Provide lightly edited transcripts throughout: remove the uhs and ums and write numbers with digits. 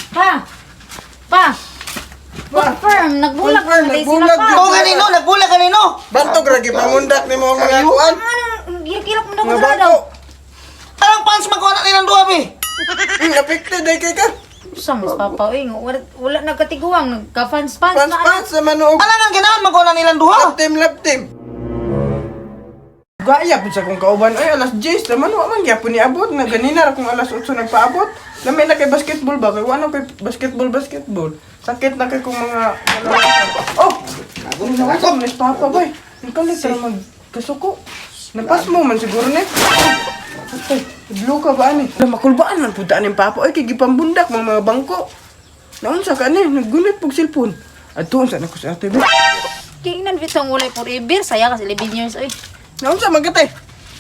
Pa! Pa! Confirm, nagbulag Confirm, na sila nagbulag pa. yun. Oo, ganino, nagbulag kanino. Bantog lagi pamundak ni mo ang mga kuan. Kilak mo na ko Mga sa daw. bangko. Anong pants magkuha na nilang duha, be? Affected ay kay ka. Sa mas papa, uy, wala nagkatiguang, nagka-fans-fans na. Pants sa manuog. Anong ang ganahan magkuha na nilang duha? Love team. Gaya po sa kong kauban, ay alas 10 naman, man gyapon ni abot na ganina ra kung alas 8 nagpaabot. Lamay na kay basketball ba kay wano kay basketball. Sakit na kay kung mga oh, nagom ni papa bay. Ikaw ni tara magkasuko. Napas mo man siguro ni. Ay, blue ka ba ani? Makulbaan man punta ni papa ay kay gipambundak mga bangko. Naunsa ka ni naggunit pug cellphone. Adto sa nako sa ate ba. Kainan bitong ulay forever, saya kasi 11 years, uy. Naunsa magate?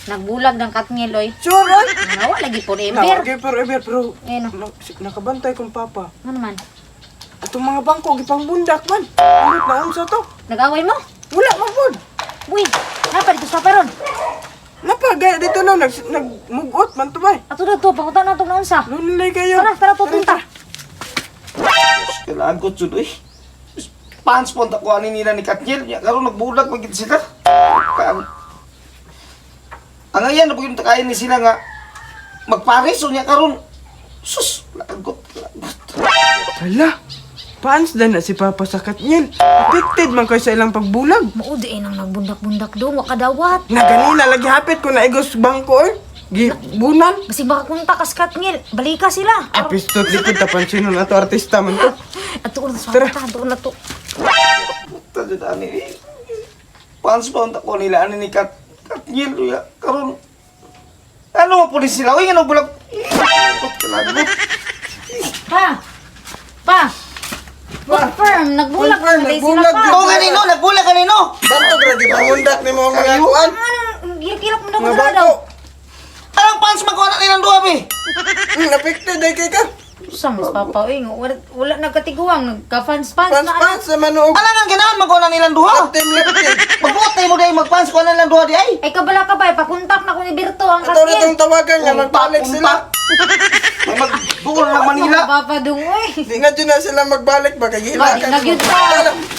Nagbulag ng katngil, uy. Sure. Nawa lagi forever. Okay, pero Ano? nakabantay kong papa. Ano man? Atong mga bangko gipangbundak man. Ulit na unsa to? Nag-away mo? Wala man pod. Uy, napa dito sa paron? Napagaya dito na nagmugot man to bay. Ato na to, pangutan na ito na unsa. Lunlay kayo. Tara, tutunta. Kailangan ko eh. Pants po, takuha nila ni Katniel. Karoon nagbulag, magiging sila. Ang ayan, napagin takayin ni sila nga magpares, o niya karoon. Sus, lagot. Hala. Paans na na si Papa sa Katniel. Affected man kayo sa ilang pagbulag. Maudi nang nagbundak-bundak doon, wakadawat. Na ganina lagi hapit ko na igos bangko eh. Gibunan. Kasi baka kunta kas katngil, balika sila. Apistot likod tapansinon ato artista man to. Ato na sa Tara. ato na to. Puta dyan, ani. Pants po, takuha nila, ani ni Katniel. Karoon. Ano mo pulis sila? Uy, ano bulag? Lagot. Pa! Pa! Confirm, nagbulag Confirm, na sila nagbulag pa. yun. Oo, ganino, nagbulag kanino. Bantog lagi pamundak ni mo ang mga kuan. Kilak mo na ko Mga sa bangko. daw. Anong pants magkuha na nilang duha, be? Affected ay kay ka. Sa mas papa, uy, wala nagkatiguang, nagka-fans-fans na. Pants sa manuog. Anong ang ganahan magkuha na nilang duha? Love team. Magbuti mo dahil magpants ko na nilang duha di ay. Ay, kabala ka ba? Pakuntak na ko ni Berto ang Ato na katngil. itong tawagan nga magbalik sila. May magbukol ng Manila. Papa dung, uy. Di na dyan na sila magbalik ba? Kaya hila Pa, di ka. na gyud pa.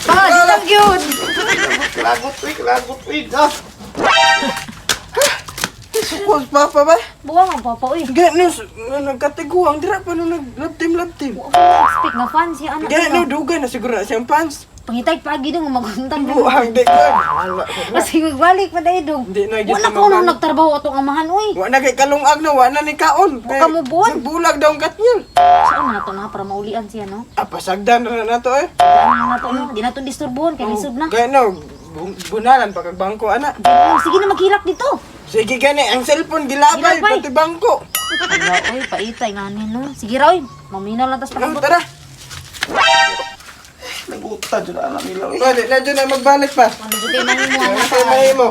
Pa, di na gyud. Kalagot, uy. Ah. Sukos papa ba? Buwang ang papa, uy. Gano, nagkatiguang. Dira pa nung nag-love team. Speak na fans si anak. Gano, dugay na siguro na siyang pants. Pangitay pagi dong maguntang dong. Buhang, di ko. Wala ko na. Kasi magbalik pa dahil dong. Hindi na gyud Wala na ko nung magbalik. nagtrabaho atong amahan, uy. Wala kay kalungag na, wala ni kaon. Huwag ka mo buwan. Nagbulag daw ang katnyol. Saan na to na para maulian siya, no? Pasagdan na to eh. Daan na to, no? Di na to disturbuhan, kaya lisod na. Gano, bunalan pagkagbangko ana. Sige na maghilak dito. Sige gani, ang cellphone gilabay, Gilabay. pati bangko. Wala, uy, paitay nga no? Sige ra, uy. Maminaw lang tas Ano, pakabot. tara. Naguta dyan na anak nila, uy. Wala, na dyan na magbalik pa. Ano dito kayo mahimo, anak Kaya mahimo.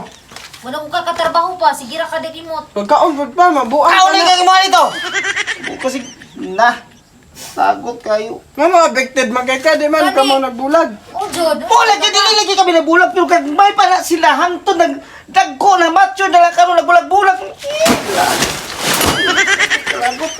Wala ko kakatrabaho pa. Sige ra ka dagimot. Pagkaon po pa, mabuang Ako ka na na. yung mga nito. Kasi, sagot kayo. Nga mga affected, magkaka, di man Gani. ka mo nagbulag. Oh, Jod. Bulag yun, dili lagi kami nabulag. Pero kag may para sila, hangtod, nagdagko na macho, na lang karoon, nagbulag-bulag. Kalagot.